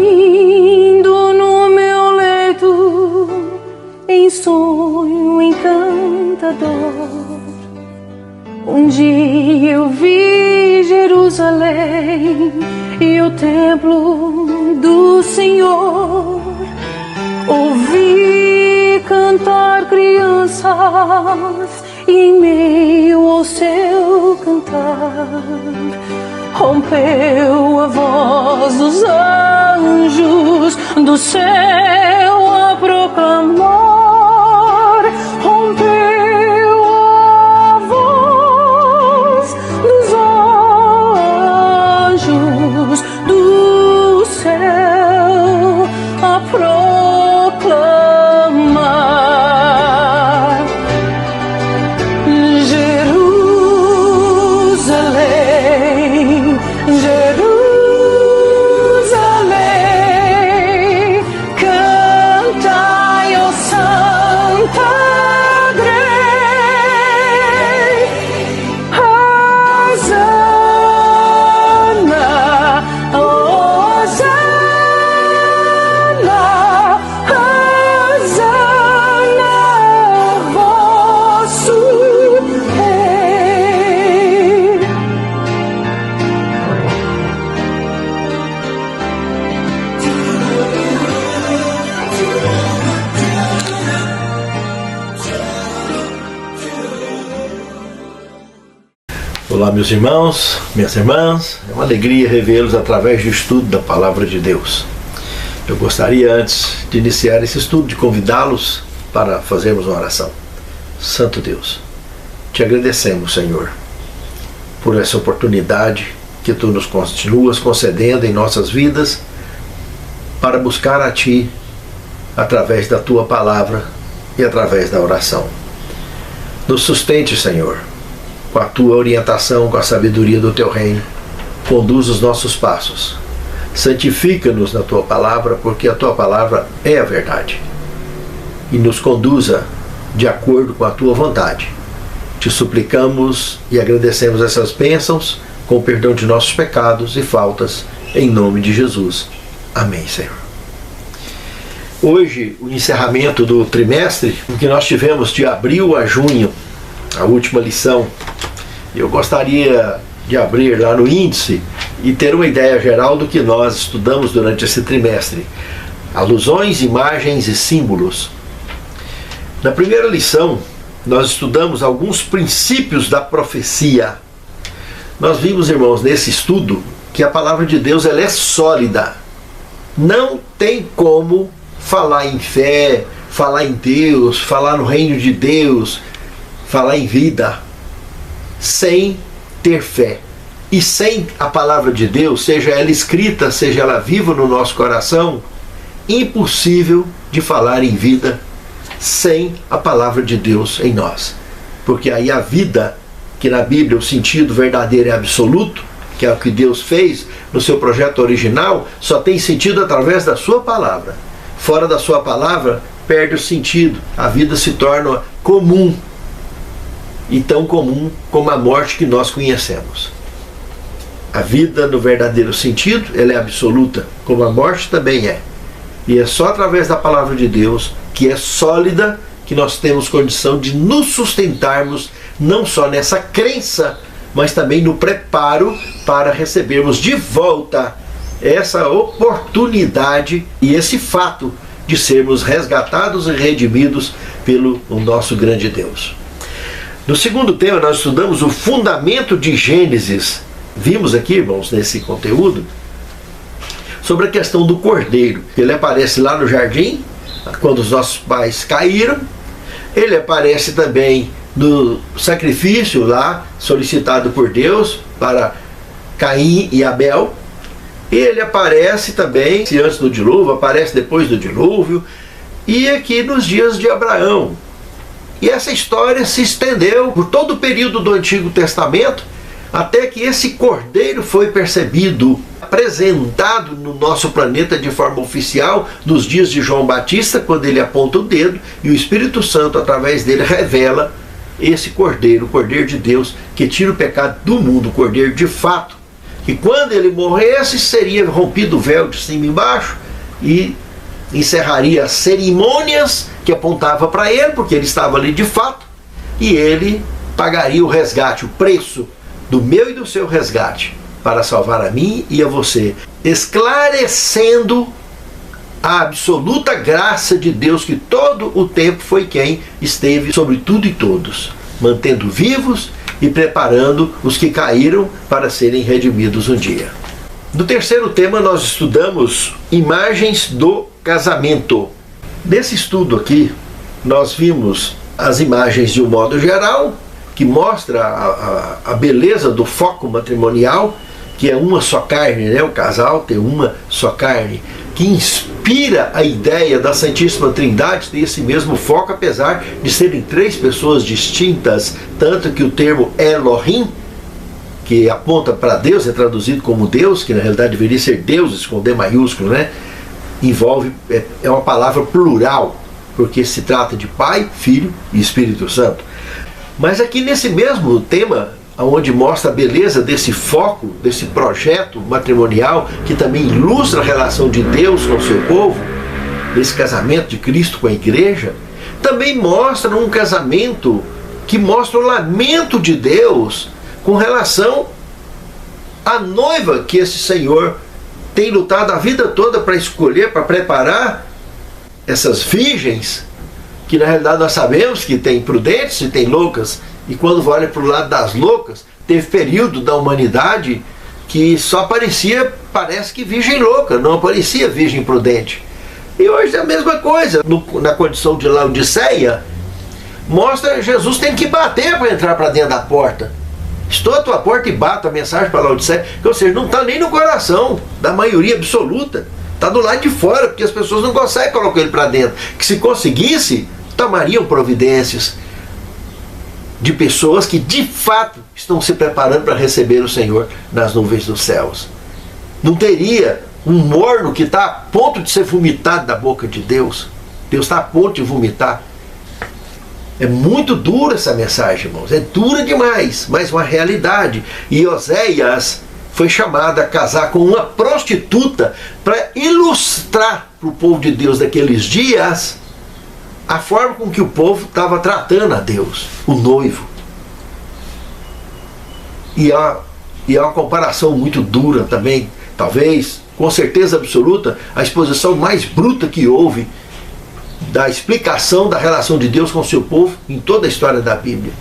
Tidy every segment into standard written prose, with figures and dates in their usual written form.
dormindo no meu leito, em sonho encantador, um dia eu vi Jerusalém e o templo do Senhor. Ouvi cantar crianças e em meio ao seu cantar rompeu a voz dos anjos do céu a proclamar. Rompeu a voz dos anjos do céu a proclamar. Jerusalém, Jerusalém, cantai, ó Santa Grey, Hosana, Hosana, Hosana, vosso Rei. Olá, meus irmãos, minhas irmãs, é uma alegria revê-los através do estudo da Palavra de Deus. Eu gostaria, antes de iniciar esse estudo, de convidá-los para fazermos uma oração. Santo Deus, te agradecemos, Senhor, por essa oportunidade que tu nos continuas concedendo em nossas vidas para buscar a ti através da tua palavra e através da oração. Nos sustente, Senhor, com a tua orientação, com a sabedoria do teu reino. Conduz os nossos passos. Santifica-nos na tua palavra, porque a tua palavra é a verdade. E nos conduza de acordo com a tua vontade. Te suplicamos e agradecemos essas bênçãos, com o perdão de nossos pecados e faltas, em nome de Jesus. Amém, Senhor. Hoje, o encerramento do trimestre, em que nós tivemos de abril a junho, a última lição. Eu gostaria de abrir lá no índice e ter uma ideia geral do que nós estudamos durante esse trimestre. Alusões, imagens e símbolos. Na primeira lição, nós estudamos alguns princípios da profecia. Nós vimos, irmãos, nesse estudo, que a palavra de Deus ela é sólida. Não tem como falar em fé, falar em Deus, falar no reino de Deus, falar em vida, sem ter fé. E sem a palavra de Deus, seja ela escrita, seja ela viva no nosso coração, impossível de falar em vida sem a palavra de Deus em nós. Porque aí a vida, que na Bíblia o sentido verdadeiro é absoluto, que é o que Deus fez no seu projeto original, só tem sentido através da sua palavra. Fora da sua palavra, perde o sentido. A vida se torna comum, e tão comum como a morte que nós conhecemos. A vida, no verdadeiro sentido, ela é absoluta, como a morte também é. E é só através da palavra de Deus, que é sólida, que nós temos condição de nos sustentarmos, não só nessa crença, mas também no preparo para recebermos de volta essa oportunidade e esse fato de sermos resgatados e redimidos pelo nosso grande Deus. No segundo tema, nós estudamos o fundamento de Gênesis. Vimos aqui, irmãos, nesse conteúdo, sobre a questão do cordeiro. Ele aparece lá no jardim, quando os nossos pais caíram. Ele aparece também no sacrifício lá, solicitado por Deus para Caim e Abel. Ele aparece também, se antes do dilúvio, aparece depois do dilúvio, e aqui nos dias de Abraão. E essa história se estendeu por todo o período do Antigo Testamento, até que esse cordeiro foi percebido, apresentado no nosso planeta de forma oficial, nos dias de João Batista, quando ele aponta o dedo, e o Espírito Santo, através dele, revela esse cordeiro, o cordeiro de Deus, que tira o pecado do mundo, o cordeiro de fato, que quando ele morresse seria rompido o véu de cima e embaixo e encerraria as cerimônias que apontava para ele, porque ele estava ali de fato, e ele pagaria o resgate, o preço do meu e do seu resgate, para salvar a mim e a você, esclarecendo a absoluta graça de Deus, que todo o tempo foi quem esteve sobre tudo e todos, mantendo vivos e preparando os que caíram para serem redimidos um dia. No terceiro tema nós estudamos imagens do casamento. Nesse estudo aqui nós vimos as imagens de um modo geral, que mostra a beleza do foco matrimonial, que é uma só carne, né? O casal tem uma só carne, que inspira a ideia da Santíssima Trindade ter esse mesmo foco, apesar de serem três pessoas distintas, tanto que o termo Elohim, que aponta para Deus, é traduzido como Deus, que na realidade deveria ser deuses com D maiúsculo, né? Envolve, é uma palavra plural, porque se trata de Pai, Filho e Espírito Santo. Mas aqui nesse mesmo tema, onde mostra a beleza desse foco, desse projeto matrimonial, que também ilustra a relação de Deus com o seu povo, esse casamento de Cristo com a igreja, também mostra um casamento que mostra o lamento de Deus com relação à noiva que esse Senhor tem lutado a vida toda para escolher, para preparar essas virgens, que na realidade nós sabemos que tem prudentes e tem loucas, e quando olha para o lado das loucas, teve período da humanidade que só aparecia, parece que virgem louca, não aparecia virgem prudente. E hoje é a mesma coisa, na condição de Laodiceia, mostra Jesus tem que bater para entrar para dentro da porta. Estou à tua porta e bato, a mensagem para Laodiceia, ou seja, não está nem no coração da maioria absoluta, está do lado de fora, porque as pessoas não conseguem colocar ele para dentro. Que se conseguisse, tomariam providências de pessoas que de fato estão se preparando para receber o Senhor nas nuvens dos céus. Não teria um morno que está a ponto de ser vomitado da boca de Deus. Deus está a ponto de vomitar. É muito dura essa mensagem, irmãos. É dura demais, mas uma realidade. E Oséias foi chamado a casar com uma prostituta para ilustrar para o povo de Deus daqueles dias a forma com que o povo estava tratando a Deus, o noivo. E é uma comparação muito dura também, talvez, com certeza absoluta, a exposição mais bruta que houve da explicação da relação de Deus com o seu povo em toda a história da Bíblia.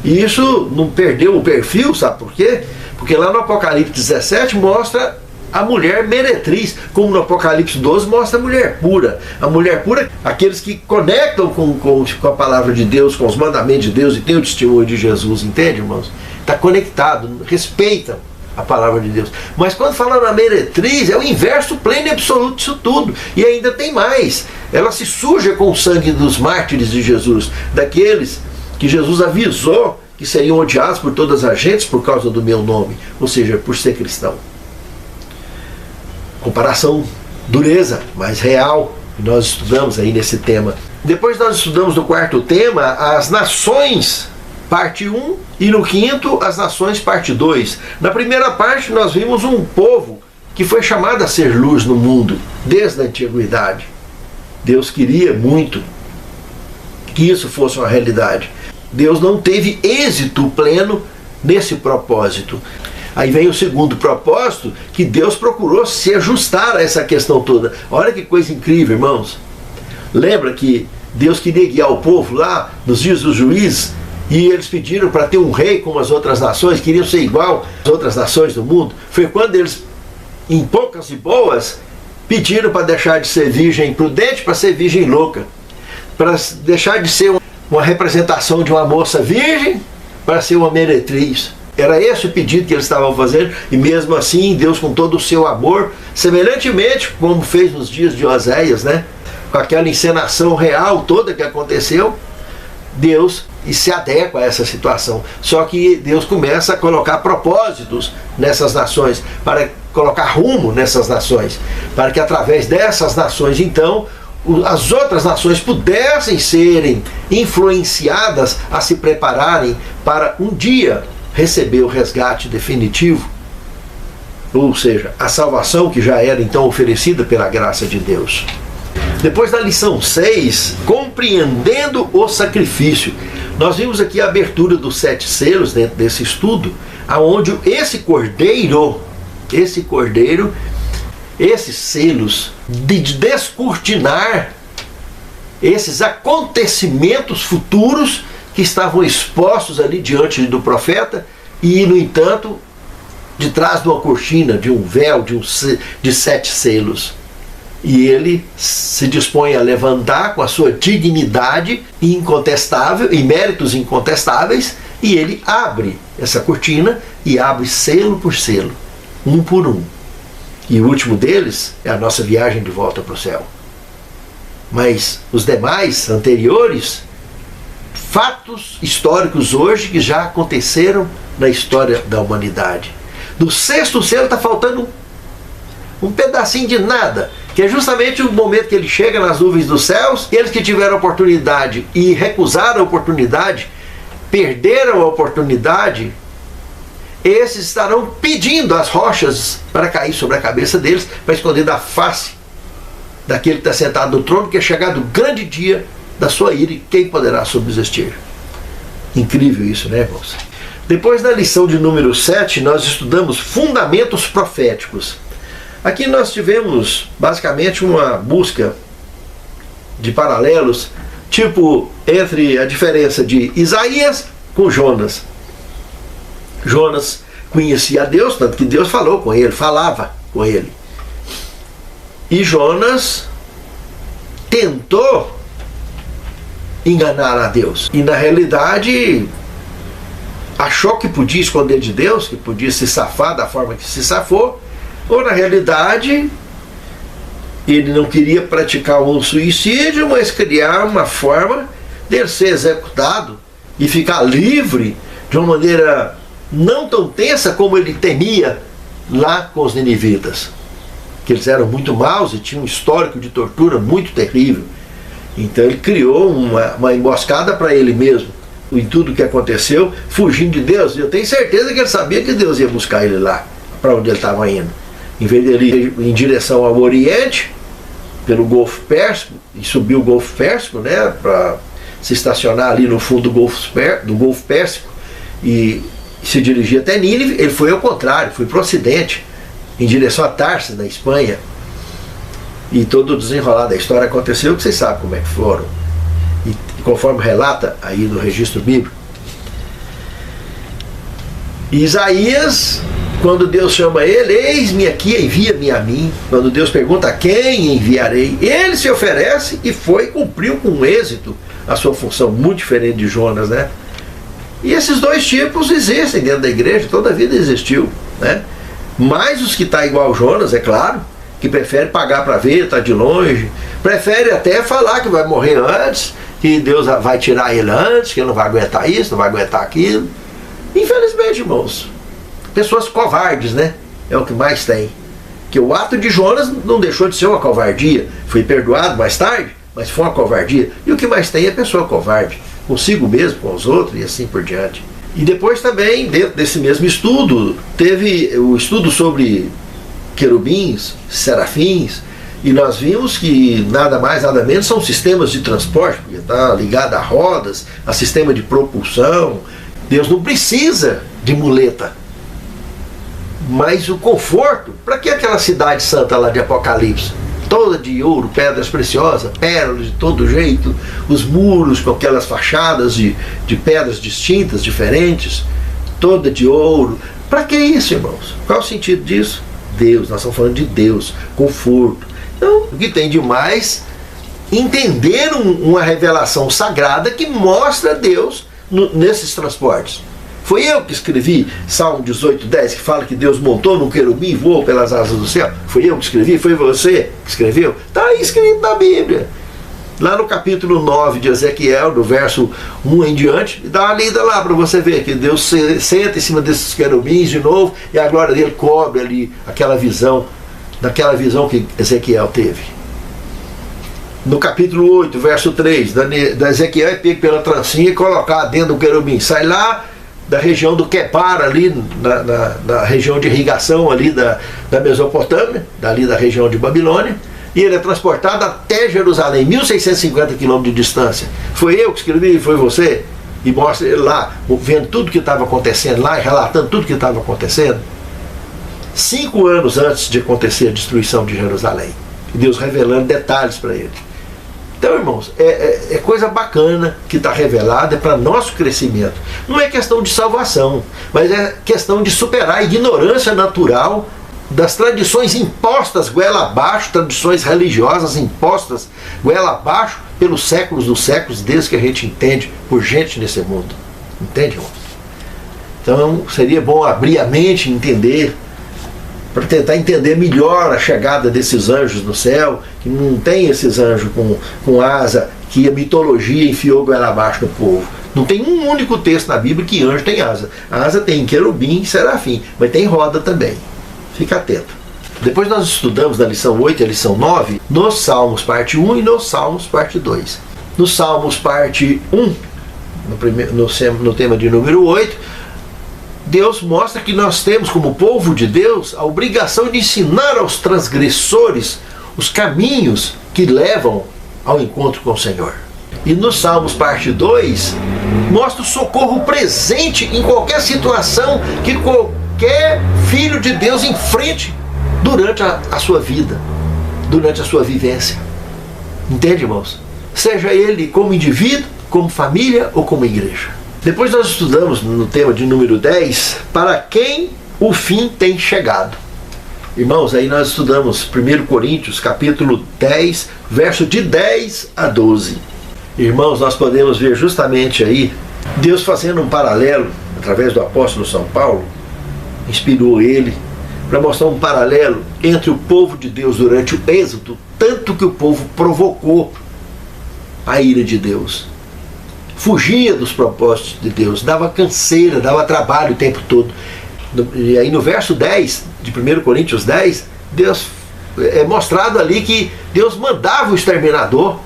E isso não perdeu o perfil, sabe por quê? Porque lá no Apocalipse 17 mostra a mulher meretriz, como no Apocalipse 12 mostra a mulher pura. A mulher pura, aqueles que conectam com a palavra de Deus, com os mandamentos de Deus e têm o testemunho de Jesus, entende, irmãos? Está conectado, respeitam a palavra de Deus. Mas quando fala na meretriz, é o inverso pleno e absoluto disso tudo. E ainda tem mais. Ela se suja com o sangue dos mártires de Jesus, daqueles que Jesus avisou que seriam odiados por todas as gentes por causa do meu nome, ou seja, por ser cristão. Comparação, dureza, mas real, que nós estudamos aí nesse tema. Depois nós estudamos no quarto tema as nações, parte 1, e no quinto as nações, parte 2. Na primeira parte nós vimos um povo que foi chamado a ser luz no mundo desde a antiguidade. Deus queria muito que isso fosse uma realidade. Deus não teve êxito pleno nesse propósito. Aí vem o segundo propósito, que Deus procurou se ajustar a essa questão toda. Olha que coisa incrível, irmãos. Lembra que Deus queria guiar o povo lá nos dias dos juízes, e eles pediram para ter um rei como as outras nações, queriam ser igual às outras nações do mundo. Foi quando eles, em poucas e boas, pediram para deixar de ser virgem prudente para ser virgem louca, para deixar de ser uma representação de uma moça virgem para ser uma meretriz. Era esse o pedido que eles estavam fazendo, e mesmo assim Deus, com todo o seu amor, semelhantemente como fez nos dias de Oséias, né? Com aquela encenação real toda que aconteceu, Deus se adequa a essa situação. Só que Deus começa a colocar propósitos nessas nações, para colocar rumo nessas nações, para que através dessas nações, então, as outras nações pudessem serem influenciadas a se prepararem para um dia receber o resgate definitivo ou seja, a salvação que já era então oferecida pela graça de Deus. Depois da lição 6, compreendendo o sacrifício. Nós vimos aqui a abertura dos 7 selos dentro desse estudo, aonde esse cordeiro, esses selos de descortinar esses acontecimentos futuros que estavam expostos ali diante do profeta e, no entanto, de trás de uma cortina, de um véu, de 7 selos. E ele se dispõe a levantar com a sua dignidade incontestável, e méritos incontestáveis, e ele abre essa cortina e abre selo por selo, um por um. E o último deles é a nossa viagem de volta para o céu. Mas os demais, anteriores, fatos históricos hoje que já aconteceram na história da humanidade. Do 6º selo está faltando um pedacinho de nada, que é justamente o momento que ele chega nas nuvens dos céus. Eles que tiveram a oportunidade e recusaram a oportunidade, perderam a oportunidade, esses estarão pedindo as rochas para cair sobre a cabeça deles, para esconder da face daquele que está sentado no trono, que é chegado o grande dia da sua ira, e quem poderá subsistir. Incrível isso, né, irmãos? Depois da lição de número 7, nós estudamos fundamentos proféticos. Aqui nós tivemos basicamente uma busca de paralelos, tipo entre a diferença de Isaías com Jonas. Jonas conhecia a Deus, tanto que Deus falou com ele, falava com ele. E Jonas tentou enganar a Deus. E na realidade achou que podia esconder de Deus, que podia se safar da forma que se safou. Ou na realidade ele não queria praticar um suicídio, mas criar uma forma de ele ser executado e ficar livre de uma maneira não tão tensa como ele temia lá com os ninivitas, que eles eram muito maus e tinham um histórico de tortura muito terrível. Então ele criou uma emboscada para ele mesmo em tudo que aconteceu, fugindo de Deus. Eu tenho certeza que ele sabia que Deus ia buscar ele lá, para onde ele estava indo. Em vez dele ir em direção ao Oriente, pelo Golfo Pérsico, e subir o Golfo Pérsico, né, para se estacionar ali no fundo do Golfo Pérsico e se dirigir até Nínive, ele foi ao contrário, foi para o Ocidente, em direção a Tarsis, na Espanha. E todo o desenrolar da história aconteceu, que vocês sabem como é que foram. E conforme relata aí no registro bíblico. E Isaías, quando Deus chama ele, eis-me aqui, envia-me a mim. Quando Deus pergunta a quem enviarei, ele se oferece e foi, cumpriu com êxito a sua função, muito diferente de Jonas, né? E esses dois tipos existem dentro da igreja, toda a vida existiu, né? Mas os que estão igual Jonas, é claro, que prefere pagar para ver, está de longe, prefere até falar que vai morrer antes, que Deus vai tirar ele antes, que ele não vai aguentar isso, não vai aguentar aquilo. Infelizmente, irmãos, pessoas covardes, né? É o que mais tem. Que o ato de Jonas não deixou de ser uma covardia, foi perdoado mais tarde, mas foi uma covardia. E o que mais tem é pessoa covarde, consigo mesmo, com os outros e assim por diante. E depois também, dentro desse mesmo estudo, teve o estudo sobre querubins, serafins, e nós vimos que nada mais, nada menos são sistemas de transporte, porque está ligado a rodas, a sistema de propulsão. Deus não precisa de muleta. Mas o conforto, para que aquela cidade santa lá de Apocalipse? Toda de ouro, pedras preciosas, pérolas de todo jeito, os muros com aquelas fachadas de pedras distintas, diferentes, toda de ouro. Para que isso, irmãos? Qual o sentido disso? Deus, nós estamos falando de Deus, conforto. Então, o que tem de mais? Entender uma revelação sagrada que mostra Deus nesses transportes. Foi eu que escrevi Salmo 18:10, que fala que Deus montou num querubim e voou pelas asas do céu. Foi eu que escrevi? Foi você que escreveu? Está aí escrito na Bíblia. Lá no capítulo 9 de Ezequiel, do verso 1 em diante, dá uma lida lá para você ver que Deus senta em cima desses querubins de novo e a glória dele cobre ali aquela visão, daquela visão que Ezequiel teve. No capítulo 8, verso 3, da Ezequiel é pego pela trancinha e colocado dentro do querubim. Sai lá, da região do Quepar, ali na região de irrigação ali da Mesopotâmia, dali da região de Babilônia, e ele é transportado até Jerusalém, 1650 quilômetros de distância. Foi eu que escrevi, foi você? E mostra ele lá, vendo tudo que estava acontecendo lá, e relatando tudo que estava acontecendo. 5 anos antes de acontecer a destruição de Jerusalém. E Deus revelando detalhes para ele. Então, irmãos, é coisa bacana que está revelada, é para nosso crescimento. Não é questão de salvação, mas é questão de superar a ignorância natural das tradições impostas goela abaixo, tradições religiosas impostas goela abaixo pelos séculos dos séculos, desde que a gente entende por gente nesse mundo. Entende, irmãos? Então, seria bom abrir a mente e entender, para tentar entender melhor a chegada desses anjos no céu, que não tem esses anjos com asa, que a mitologia enfiou goela abaixo no povo. Não tem um único texto na Bíblia que anjo tem asa. A asa tem querubim e serafim, mas tem roda também. Fica atento. Depois nós estudamos na lição 8 e a lição 9, nos Salmos parte 1 e nos Salmos parte 2. Nos Salmos parte 1, no tema de número 8, Deus mostra que nós temos, como povo de Deus, a obrigação de ensinar aos transgressores os caminhos que levam ao encontro com o Senhor. E nos Salmos parte 2, mostra o socorro presente em qualquer situação que qualquer filho de Deus enfrente durante a sua vida, durante a sua vivência. Entende, irmãos? Seja ele como indivíduo, como família ou como igreja. Depois nós estudamos no tema de número 10, para quem o fim tem chegado. Irmãos, aí nós estudamos 1 Coríntios, capítulo 10, verso de 10 a 12. Irmãos, nós podemos ver justamente aí, Deus fazendo um paralelo, através do apóstolo São Paulo, inspirou ele, para mostrar um paralelo entre o povo de Deus durante o êxodo, tanto que o povo provocou a ira de Deus. Fugia dos propósitos de Deus, dava canseira, dava trabalho o tempo todo. E aí no verso 10 de 1 Coríntios 10, Deus é mostrado ali que Deus mandava o exterminador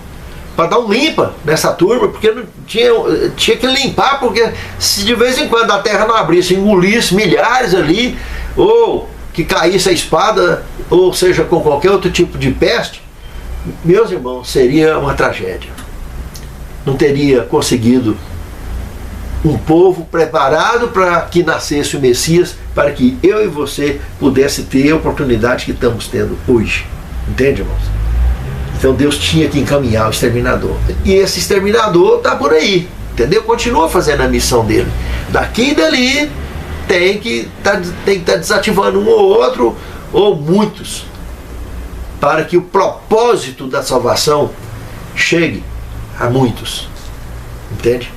para dar um limpa nessa turma, porque não tinha que limpar, porque se de vez em quando a terra não abrisse, engolisse milhares ali, ou que caísse a espada, ou seja, com qualquer outro tipo de peste, meus irmãos, seria uma tragédia. Não teria conseguido um povo preparado para que nascesse o Messias, para que eu e você pudesse ter a oportunidade que estamos tendo hoje. Entende, irmãos? Então Deus tinha que encaminhar o exterminador. E esse exterminador está por aí, entendeu? Continua fazendo a missão dele. Daqui e dali tem que estar desativando um ou outro, ou muitos, para que o propósito da salvação chegue a muitos. Entende?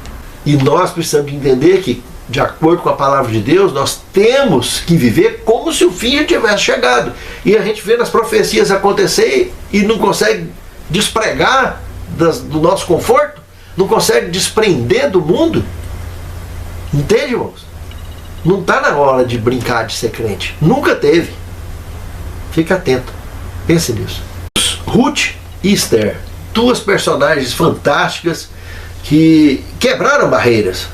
E nós precisamos entender que, de acordo com a palavra de Deus, nós temos que viver como se o fim já tivesse chegado. E a gente vê nas profecias acontecer e não consegue despregar do nosso conforto, não consegue desprender do mundo. Entende, irmãos? Não está na hora de brincar de ser crente. Nunca teve. Fica atento. Pense nisso. Ruth e Esther, duas personagens fantásticas que quebraram barreiras.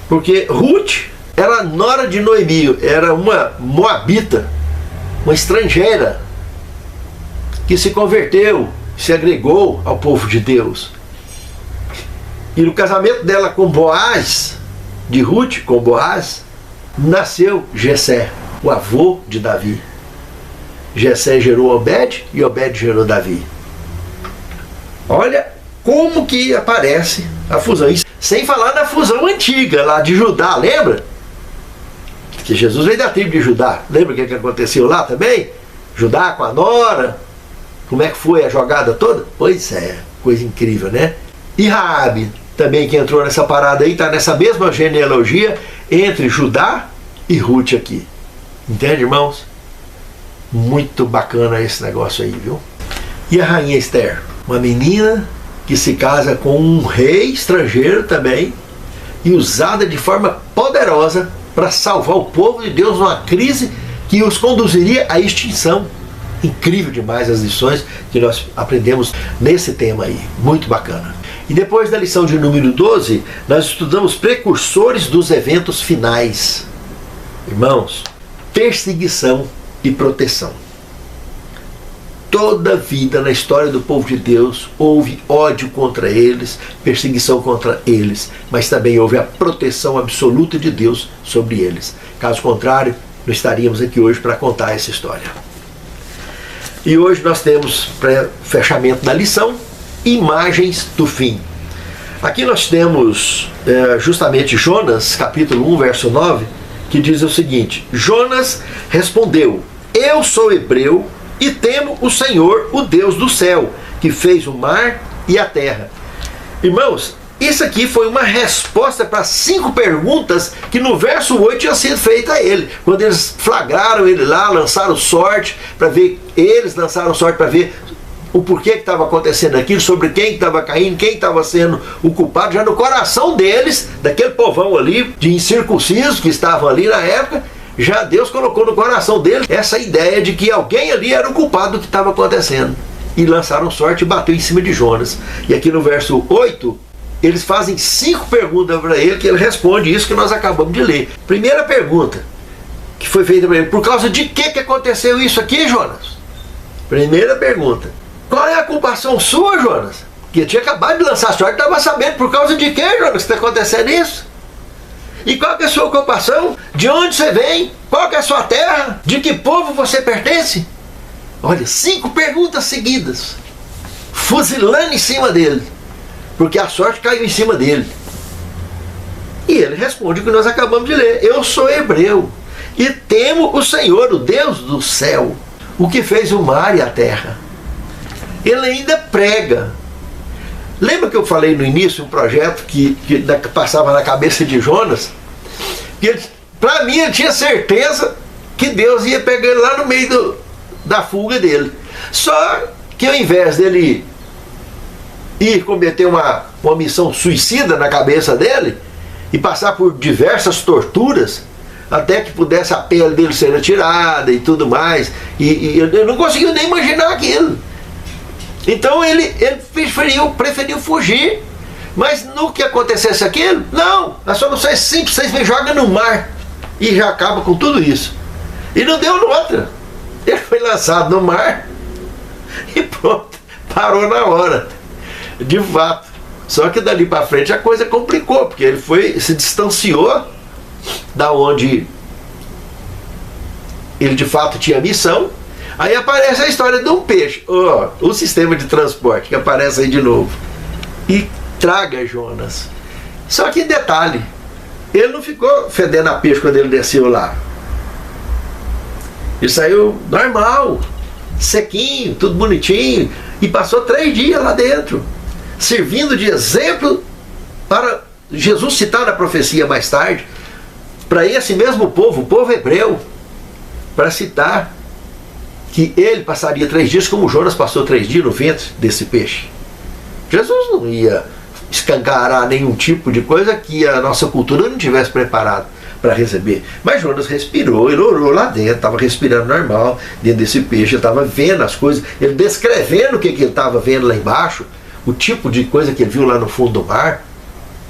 Porque Ruth era nora de Noemi, era uma moabita, uma estrangeira, que se converteu, se agregou ao povo de Deus. E no casamento dela com Boaz, de Ruth com Boaz, nasceu Jessé, o avô de Davi. Jessé gerou Obed e Obed gerou Davi. Olha como que aparece a fusão. Isso, sem falar na fusão antiga lá de Judá, lembra? Que Jesus veio da tribo de Judá. Lembra o que aconteceu lá também? Judá com a nora. Como é que foi a jogada toda? Pois é, coisa incrível, né? E Raabe também, que entrou nessa parada aí, está nessa mesma genealogia entre Judá e Ruth aqui. Entende, irmãos? Muito bacana esse negócio aí, viu? E a rainha Esther? Uma menina que se casa com um rei estrangeiro também e usada de forma poderosa para salvar o povo de Deus numa crise que os conduziria à extinção. Incrível demais as lições que nós aprendemos nesse tema aí. Muito bacana. E depois da lição de número 12, nós estudamos precursores dos eventos finais. Irmãos, perseguição e proteção. Toda vida na história do povo de Deus houve ódio contra eles, perseguição contra eles, mas também houve a proteção absoluta de Deus sobre eles. Caso contrário, não estaríamos aqui hoje para contar essa história. E hoje nós temos, para fechamento da lição, imagens do fim. Aqui nós temos justamente Jonas, capítulo 1, verso 9, que diz o seguinte: Jonas respondeu: eu sou hebreu e temo o Senhor, o Deus do céu, que fez o mar e a terra. Irmãos, isso aqui foi uma resposta para 5 perguntas que no verso 8 tinha sido feita a ele. Quando eles flagraram ele lá, lançaram sorte para ver, eles lançaram sorte para ver o porquê que estava acontecendo aquilo, sobre quem estava caindo, quem estava sendo o culpado. Já no coração deles, daquele povão ali, de incircuncisos que estavam ali na época, já Deus colocou no coração deles essa ideia de que alguém ali era o culpado do que estava acontecendo. E lançaram sorte e bateu em cima de Jonas. E aqui no verso 8, eles fazem 5 perguntas para ele, que ele responde isso que nós acabamos de ler. Primeira pergunta que foi feita para ele: por causa de que aconteceu isso aqui, Jonas? Primeira pergunta: qual é a culpação sua, Jonas? Que tinha acabado de lançar sorte, estava sabendo por causa de que, Jonas, que está acontecendo isso? E qual que é a sua ocupação? De onde você vem? Qual que é a sua terra? De que povo você pertence? Olha, 5 perguntas seguidas, fuzilando em cima dele, porque a sorte caiu em cima dele. E ele responde o que nós acabamos de ler: eu sou hebreu e temo o Senhor, o Deus do céu, o que fez o mar e a terra. Ele ainda prega. Lembra que eu falei no início um projeto que passava na cabeça de Jonas? Que para mim ele tinha certeza que Deus ia pegar ele lá no meio da fuga dele. Só que ao invés dele ir cometer uma missão suicida na cabeça dele e passar por diversas torturas até que pudesse a pele dele ser retirada e tudo mais, e eu não conseguiu nem imaginar aquilo. Então ele preferiu fugir. Mas no que acontecesse aquilo, não, a solução é simples: vocês me jogam no mar e já acaba com tudo isso. E não deu outra. Ele foi lançado no mar e pronto, parou na hora, de fato. Só que dali para frente a coisa complicou, porque ele se distanciou da onde ele de fato tinha missão. Aí aparece a história de um peixe, o sistema de transporte que aparece aí de novo e traga Jonas. Só que detalhe, ele não ficou fedendo a peixe quando ele desceu lá. Ele saiu normal, sequinho, tudo bonitinho, e passou 3 dias lá dentro, servindo de exemplo para Jesus citar na profecia mais tarde, para esse mesmo povo, o povo hebreu, para citar que ele passaria 3 dias como Jonas passou 3 dias no ventre desse peixe. Jesus não ia escancarar nenhum tipo de coisa que a nossa cultura não tivesse preparado para receber. Mas Jonas respirou, ele orou lá dentro, estava respirando normal dentro desse peixe, ele estava vendo as coisas, ele descrevendo o que ele estava vendo lá embaixo, o tipo de coisa que ele viu lá no fundo do mar.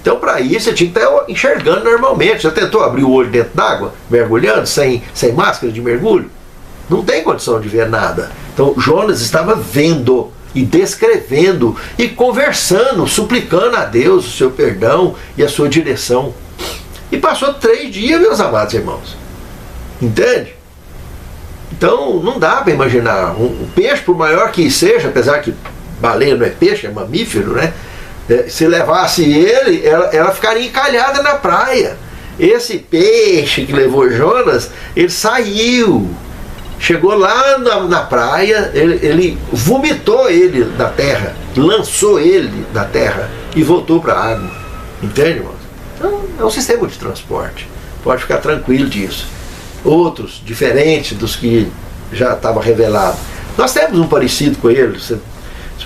Então, para isso, você tinha que estar enxergando normalmente. Já tentou abrir o olho dentro d'água, mergulhando, sem máscara de mergulho? Não tem condição de ver nada. Então Jonas estava vendo e descrevendo e conversando, suplicando a Deus o seu perdão e a sua direção. E passou 3 dias, meus amados irmãos. Entende? Então não dá para imaginar. Um peixe, por maior que seja, apesar que baleia não é peixe, é mamífero, né? Se levasse ele, ela ficaria encalhada na praia. Esse peixe que levou Jonas, ele saiu. Chegou lá na praia, ele vomitou ele da terra, lançou ele da terra e voltou para a água. Entende, irmãos? Então é um sistema de transporte. Pode ficar tranquilo disso. Outros, diferentes dos que já estava revelado. Nós temos um parecido com ele. Se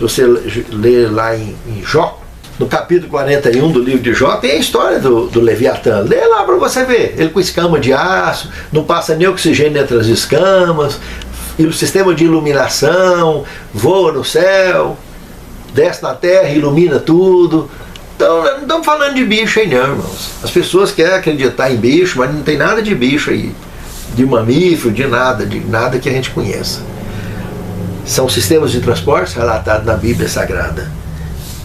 você ler lá em Jó, no capítulo 41 do livro de Jó, tem a história do Leviatã. Lê lá para você ver. Ele com escama de aço, não passa nem oxigênio entre as escamas, e o sistema de iluminação, voa no céu, desce na terra, ilumina tudo. Então, não estamos falando de bicho aí não, irmãos. As pessoas querem acreditar em bicho, mas não tem nada de bicho aí. De mamífero, de nada que a gente conheça. São sistemas de transporte relatados na Bíblia Sagrada.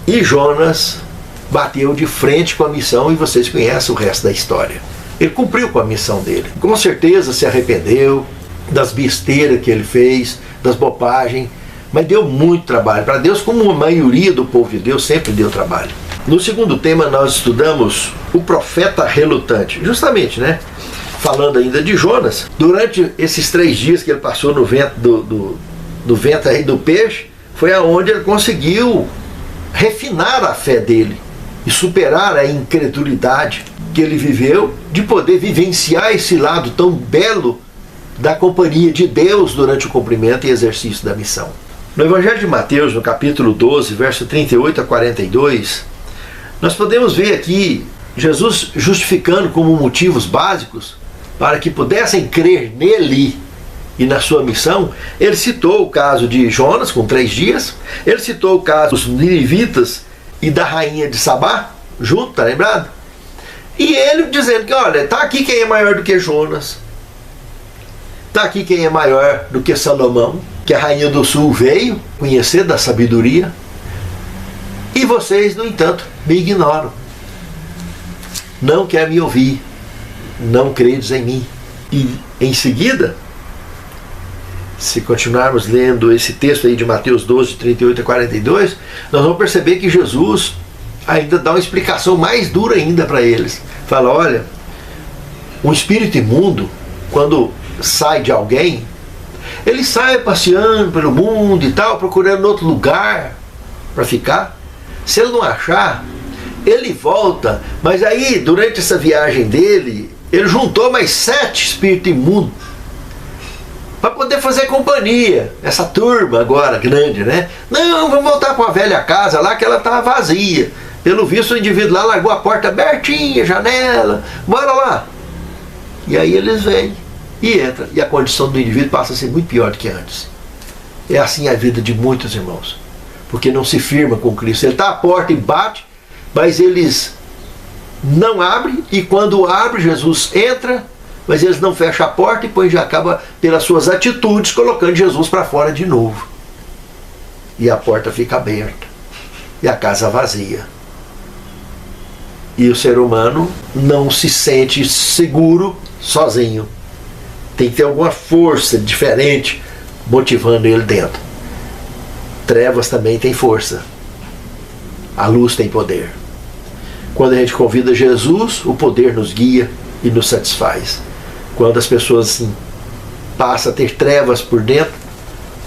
E Jonas bateu de frente com a missão, e vocês conhecem o resto da história. Ele cumpriu com a missão dele. Com certeza se arrependeu das besteiras que ele fez, das bobagens, mas deu muito trabalho para Deus, como a maioria do povo de Deus sempre deu trabalho. No segundo tema nós estudamos o profeta relutante, justamente, né? Falando ainda de Jonas, durante esses 3 dias que ele passou no vento do vento aí do peixe, foi aonde ele conseguiu refinar a fé dele e superar a incredulidade que ele viveu, de poder vivenciar esse lado tão belo da companhia de Deus durante o cumprimento e exercício da missão. No Evangelho de Mateus, no capítulo 12, verso 38 a 42, nós podemos ver aqui Jesus justificando como motivos básicos para que pudessem crer nele e na sua missão. Ele citou o caso de Jonas com 3 dias, ele citou o caso dos ninivitas e da rainha de Sabá, junto, tá lembrado? E ele dizendo que, olha, tá aqui quem é maior do que Jonas, tá aqui quem é maior do que Salomão, que a rainha do sul veio conhecer da sabedoria, e vocês, no entanto, me ignoram, não querem me ouvir, não credes em mim. E em seguida, se continuarmos lendo esse texto aí de Mateus 12, 38 a 42, nós vamos perceber que Jesus ainda dá uma explicação mais dura ainda para eles. Fala, olha, um espírito imundo, quando sai de alguém, ele sai passeando pelo mundo e tal, procurando outro lugar para ficar. Se ele não achar, ele volta, mas aí durante essa viagem dele, ele juntou mais 7 espíritos imundos para poder fazer companhia, essa turma agora grande, né? Não, vamos voltar para a velha casa lá que ela estava vazia. Pelo visto o indivíduo lá largou a porta abertinha, janela, bora lá. E aí eles vêm e entram, e a condição do indivíduo passa a ser muito pior do que antes. É assim a vida de muitos irmãos, porque não se firma com Cristo. Ele está à porta e bate, mas eles não abrem, e quando abre, Jesus entra, mas eles não fecham a porta, e depois já acaba, pelas suas atitudes, colocando Jesus para fora de novo. E a porta fica aberta, e a casa vazia. E o ser humano não se sente seguro sozinho. Tem que ter alguma força diferente motivando ele dentro. Trevas também tem força. A luz tem poder. Quando a gente convida Jesus, o poder nos guia e nos satisfaz. Quando as pessoas assim, passam a ter trevas por dentro,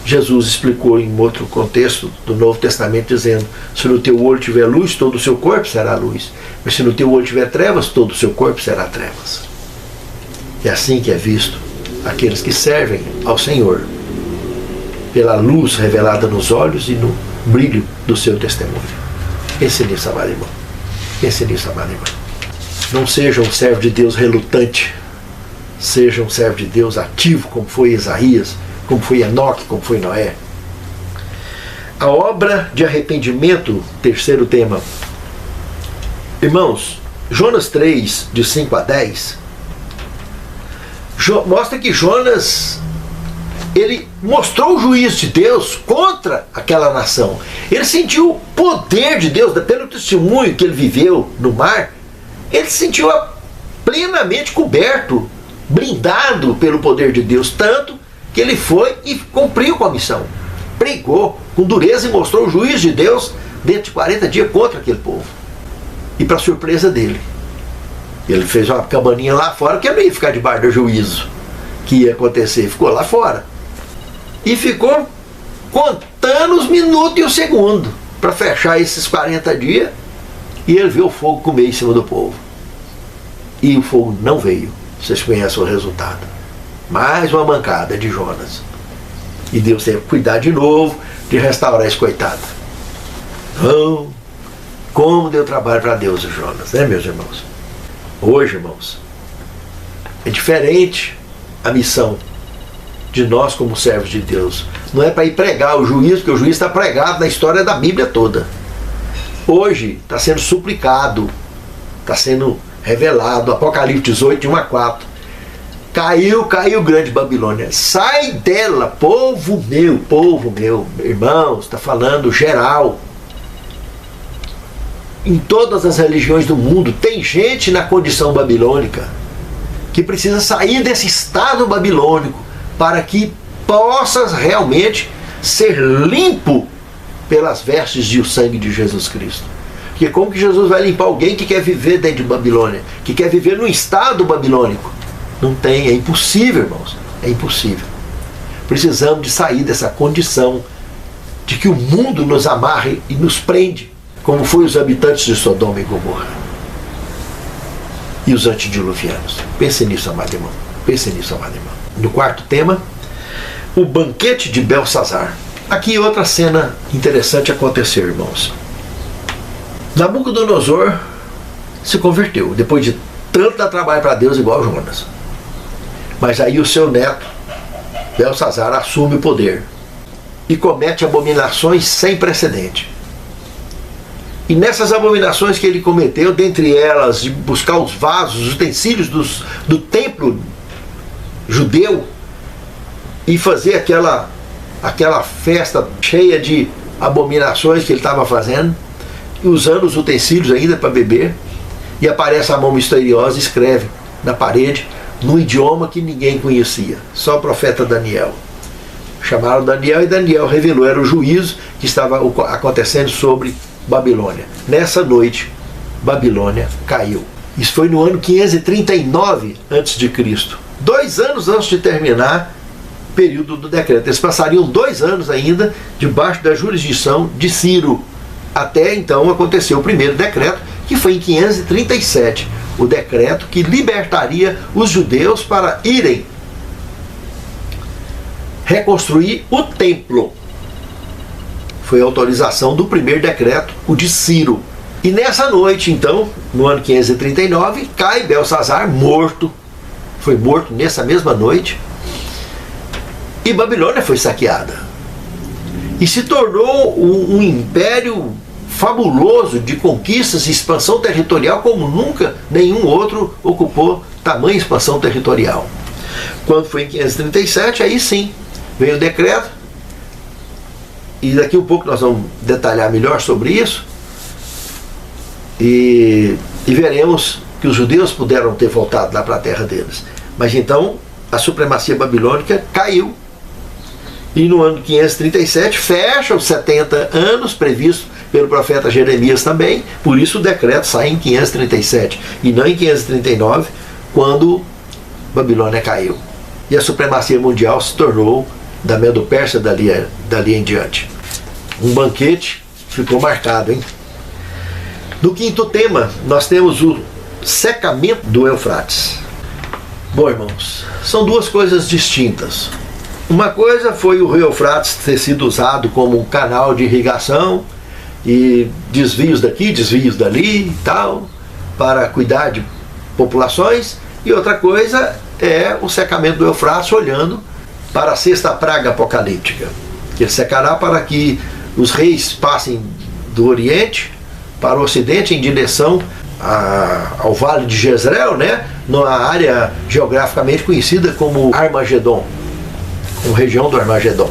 Jesus explicou em outro contexto do Novo Testamento, dizendo, se no teu olho tiver luz, todo o seu corpo será luz. Mas se no teu olho tiver trevas, todo o seu corpo será trevas. É assim que é visto aqueles que servem ao Senhor, pela luz revelada nos olhos e no brilho do seu testemunho. Pense nisso, amado irmão. Pense nisso, amado irmão. Não seja um servo de Deus relutante, seja um servo de Deus ativo, como foi Isaías, como foi Enoque, como foi Noé. A obra de arrependimento, terceiro tema. Irmãos, Jonas 3, de 5 a 10, mostra que Jonas, ele mostrou o juízo de Deus contra aquela nação. Ele sentiu o poder de Deus, pelo testemunho que ele viveu no mar, ele se sentiu plenamente coberto, blindado pelo poder de Deus, tanto que ele foi e cumpriu com a missão. Pregou com dureza e mostrou o juízo de Deus dentro de 40 dias contra aquele povo. E para surpresa dele, ele fez uma cabaninha lá fora, que ele não ia ficar debaixo do juízo que ia acontecer, ficou lá fora. E ficou contando os minutos e os segundos para fechar esses 40 dias, e ele viu o fogo comer em cima do povo. E o fogo não veio. Vocês conhecem o resultado. Mais uma mancada de Jonas. E Deus teve que cuidar de novo de restaurar esse coitado. Então, como deu trabalho para Deus o Jonas, né, meus irmãos? Hoje, irmãos, é diferente a missão de nós como servos de Deus. Não é para ir pregar o juízo, porque o juízo está pregado na história da Bíblia toda. Hoje está sendo suplicado, está sendo revelado, Apocalipse 18, de 1 a 4. Caiu grande Babilônia. Sai dela, povo meu, irmãos, está falando geral. Em todas as religiões do mundo, tem gente na condição babilônica que precisa sair desse estado babilônico para que possa realmente ser limpo pelas vestes e o sangue de Jesus Cristo. Porque como que Jesus vai limpar alguém que quer viver dentro de Babilônia, que quer viver no estado babilônico? Não tem, é impossível, irmãos, é impossível. Precisamos de sair dessa condição de que o mundo nos amarre e nos prende, como foi os habitantes de Sodoma e Gomorra e os antediluvianos. Pense nisso, amado irmão. Pense nisso, amado irmão. No quarto tema, o banquete de Belsazar. Aqui outra cena interessante aconteceu, irmãos. Nabucodonosor se converteu, depois de tanto dar trabalho para Deus igual Jonas. Mas aí o seu neto, Belsazar, assume o poder e comete abominações sem precedente. E nessas abominações que ele cometeu, dentre elas de buscar os vasos, os utensílios do templo judeu e fazer aquela festa cheia de abominações que ele estava fazendo, e usando os utensílios ainda para beber, e aparece a mão misteriosa e escreve na parede, num idioma que ninguém conhecia, só o profeta Daniel. Chamaram Daniel e Daniel revelou, era o juízo que estava acontecendo sobre Babilônia. Nessa noite, Babilônia caiu. Isso foi no ano 539 a.C., 2 anos antes de terminar o período do decreto. Eles passariam 2 anos ainda debaixo da jurisdição de Ciro. Até então aconteceu o primeiro decreto, que foi em 537, o decreto que libertaria os judeus para irem reconstruir o templo. Foi a autorização do primeiro decreto, o de Ciro. E nessa noite, então, no ano 539, cai Belsazar morto. Foi morto nessa mesma noite. E Babilônia foi saqueada. E se tornou um império fabuloso de conquistas e expansão territorial como nunca nenhum outro ocupou tamanha expansão territorial. Quando foi em 537, aí sim, veio o decreto, e daqui um pouco nós vamos detalhar melhor sobre isso, e veremos que os judeus puderam ter voltado lá para a terra deles. Mas então a supremacia babilônica caiu, e no ano 537 fecha os 70 anos previstos pelo profeta Jeremias também. Por isso o decreto sai em 537 e não em 539, quando Babilônia caiu. E a supremacia mundial se tornou da Medo-Pérsia dali em diante. Um banquete ficou marcado, hein? No quinto tema, nós temos o secamento do Eufrates. Bom, irmãos, são duas coisas distintas. Uma coisa foi o rio Eufrates ter sido usado como um canal de irrigação e desvios daqui, desvios dali e tal, para cuidar de populações. E outra coisa é o secamento do Eufrates olhando para a sexta praga apocalíptica. Ele secará para que os reis passem do Oriente para o Ocidente em direção ao Vale de Jezreel, né? Na área geograficamente conhecida como Armagedon, como região do Armagedon.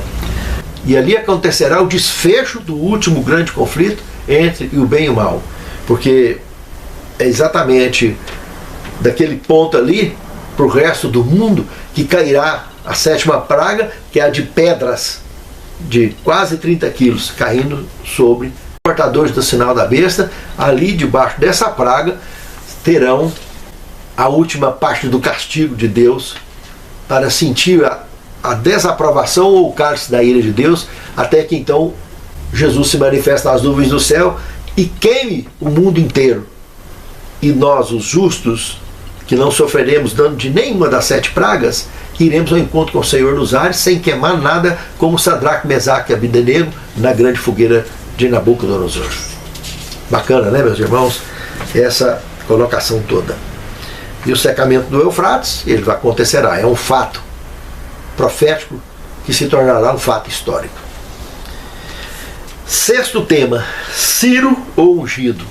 E ali acontecerá o desfecho do último grande conflito entre o bem e o mal, porque é exatamente daquele ponto ali para o resto do mundo que cairá a sétima praga, que é a de pedras de quase 30 quilos caindo sobre portadores do sinal da besta. Ali debaixo dessa praga terão a última parte do castigo de Deus para sentir a desaprovação ou o cálice da ira de Deus, até que então Jesus se manifesta nas nuvens do céu e queime o mundo inteiro. E nós, os justos, que não sofreremos dano de nenhuma das 7 pragas, iremos ao encontro com o Senhor nos ares, sem queimar nada, como Sadraque, Mesaque e Abdenego na grande fogueira de Nabucodonosor. Bacana, né, meus irmãos? Essa colocação toda. E o secamento do Eufrates, ele acontecerá, é um fato. profético que se tornará um fato histórico. Sexto tema, Ciro ou ungido.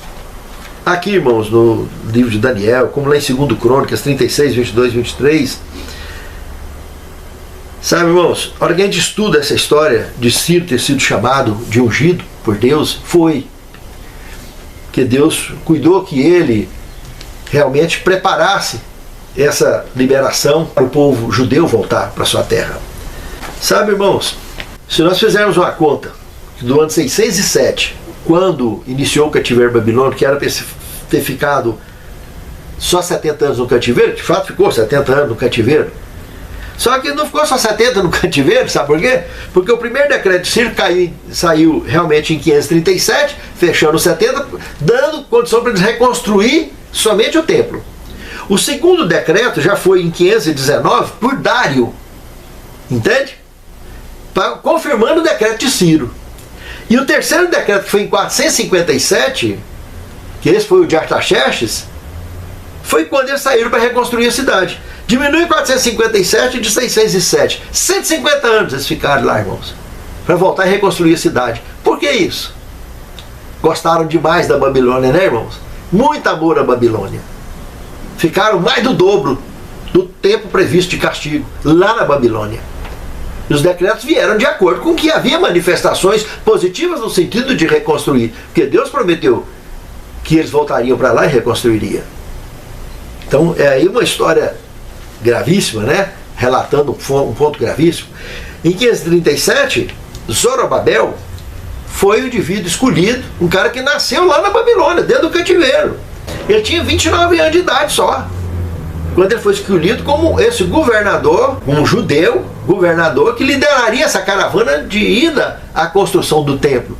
Aqui, irmãos, no livro de Daniel, como lá em 2 Crônicas 36, 22, 23, sabe, irmãos, a hora que a gente estuda essa história de Ciro ter sido chamado de ungido por Deus, foi que Deus cuidou que ele realmente preparasse essa liberação para o povo judeu voltar para sua terra. Sabe, irmãos, se nós fizermos uma conta do ano 607, quando iniciou o cativeiro babilônico, que era para ter ficado só 70 anos no cativeiro, de fato ficou 70 anos no cativeiro, só que não ficou só 70 no cativeiro, sabe por quê? Porque o primeiro decreto de Ciro saiu realmente em 537, fechando os 70, dando condição para eles reconstruir somente o templo. O segundo decreto já foi em 519 por Dário, entende? Confirmando o decreto de Ciro. E o terceiro decreto, que foi em 457, que esse foi o de Artaxerxes, foi quando eles saíram para reconstruir a cidade. Diminui 457 de 607. 150 anos eles ficaram lá, irmãos, para voltar e reconstruir a cidade. Por que isso? Gostaram demais da Babilônia, né, irmãos? Muito amor à Babilônia. Ficaram mais do dobro do tempo previsto de castigo lá na Babilônia. E os decretos vieram de acordo com que havia manifestações positivas no sentido de reconstruir, porque Deus prometeu que eles voltariam para lá e reconstruiriam. Então é aí uma história gravíssima, né? Relatando um ponto gravíssimo. Em 537, Zorobabel foi o indivíduo escolhido, um cara que nasceu lá na Babilônia, dentro do cativeiro. Ele tinha 29 anos de idade só, quando ele foi escolhido como esse governador, um judeu governador, que lideraria essa caravana de ida à construção do templo.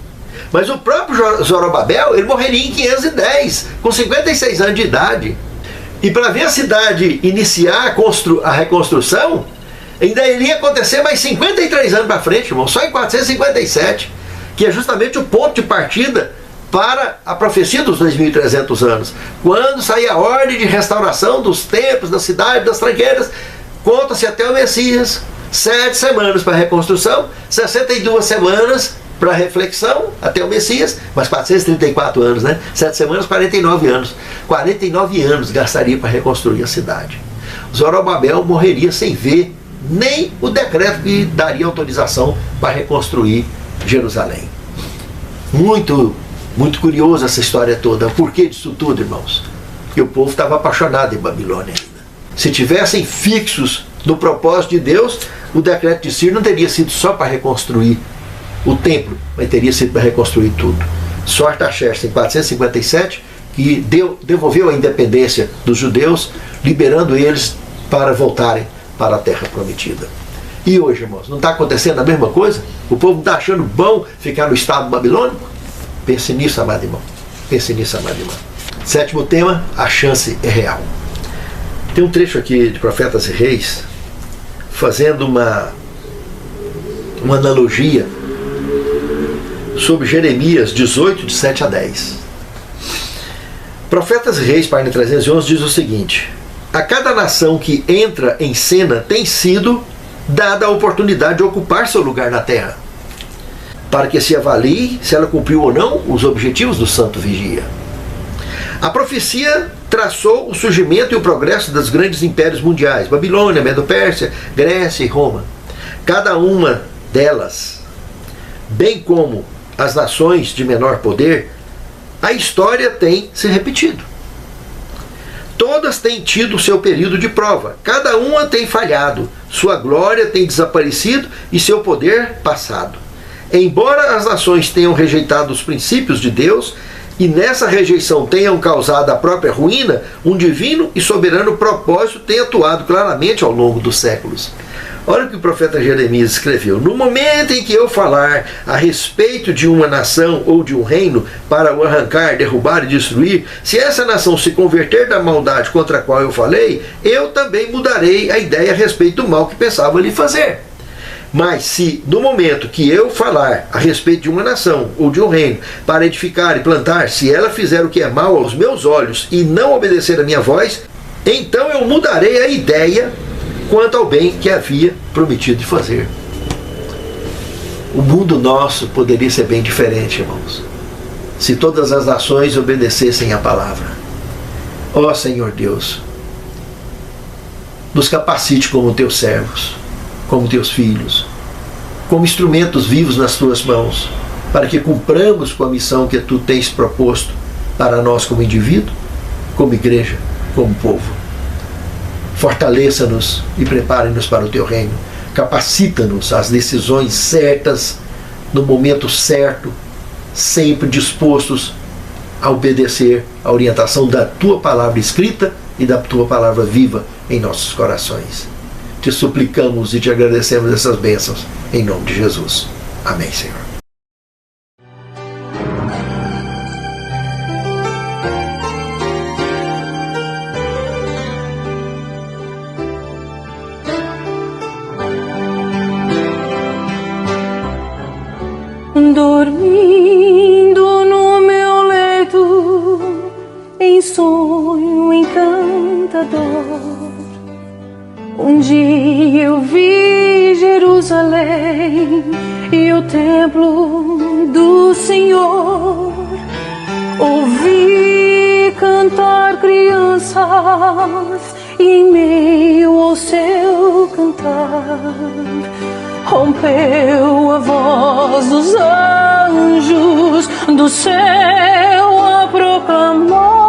Mas o próprio Zorobabel, ele morreria em 510, com 56 anos de idade. E para ver a cidade iniciar a reconstrução, ainda iria acontecer mais 53 anos para frente, irmão, só em 457, que é justamente o ponto de partida para a profecia dos 2.300 anos, quando sair a ordem de restauração dos templos, da cidade, das tranqueiras. Conta-se até o Messias, 7 semanas para a reconstrução, 62 semanas para a reflexão, até o Messias, mas 434 anos, né? 7 semanas, 49 anos. 49 anos gastaria para reconstruir a cidade. Zorobabel morreria sem ver nem o decreto que daria autorização para reconstruir Jerusalém. Muito curiosa essa história toda. O porquê disso tudo, irmãos? Porque o povo estava apaixonado em Babilônia ainda. Se tivessem fixos no propósito de Deus, o decreto de Ciro não teria sido só para reconstruir o templo, mas teria sido para reconstruir tudo. Só Artaxerxes, em 457, que devolveu a independência dos judeus, liberando eles para voltarem para a terra prometida. E hoje, irmãos, não está acontecendo a mesma coisa? O povo não está achando bom ficar no estado babilônico? Pense nisso, amado irmão. Pense nisso, amado irmão. Sétimo tema, a chance é real. Tem um trecho aqui de Profetas e Reis, fazendo uma analogia sobre Jeremias 18, de 7 a 10. Profetas e Reis, página 311, diz o seguinte: a cada nação que entra em cena tem sido dada a oportunidade de ocupar seu lugar na terra, para que se avalie se ela cumpriu ou não os objetivos do santo vigia. A profecia traçou o surgimento e o progresso dos grandes impérios mundiais, Babilônia, Medo-Pérsia, Grécia e Roma. Cada uma delas, bem como as nações de menor poder, a história tem se repetido. Todas têm tido seu período de prova, cada uma tem falhado, sua glória tem desaparecido e seu poder passado. Embora as nações tenham rejeitado os princípios de Deus e nessa rejeição tenham causado a própria ruína, um divino e soberano propósito tem atuado claramente ao longo dos séculos. Olha o que o profeta Jeremias escreveu: no momento em que eu falar a respeito de uma nação ou de um reino para o arrancar, derrubar e destruir, se essa nação se converter da maldade contra a qual eu falei, eu também mudarei a ideia a respeito do mal que pensava lhe fazer. Mas se no momento que eu falar a respeito de uma nação ou de um reino para edificar e plantar, se ela fizer o que é mal aos meus olhos e não obedecer a minha voz, então eu mudarei a ideia quanto ao bem que havia prometido de fazer. O mundo nosso poderia ser bem diferente, irmãos, se todas as nações obedecessem à palavra. Ó Senhor Deus, nos capacite como teus servos, como teus filhos, como instrumentos vivos nas tuas mãos, para que cumpramos com a missão que tu tens proposto para nós como indivíduo, como igreja, como povo. Fortaleça-nos e prepare-nos para o teu reino. Capacita-nos às decisões certas, no momento certo, sempre dispostos a obedecer à orientação da tua palavra escrita e da tua palavra viva em nossos corações. Te suplicamos e te agradecemos essas bênçãos, em nome de Jesus. Amém, Senhor. Dormindo no meu leito, em sonho encantador, um dia eu vi Jerusalém e o templo do Senhor. Ouvi cantar crianças e em meio ao seu cantar rompeu a voz dos anjos do céu a proclamar: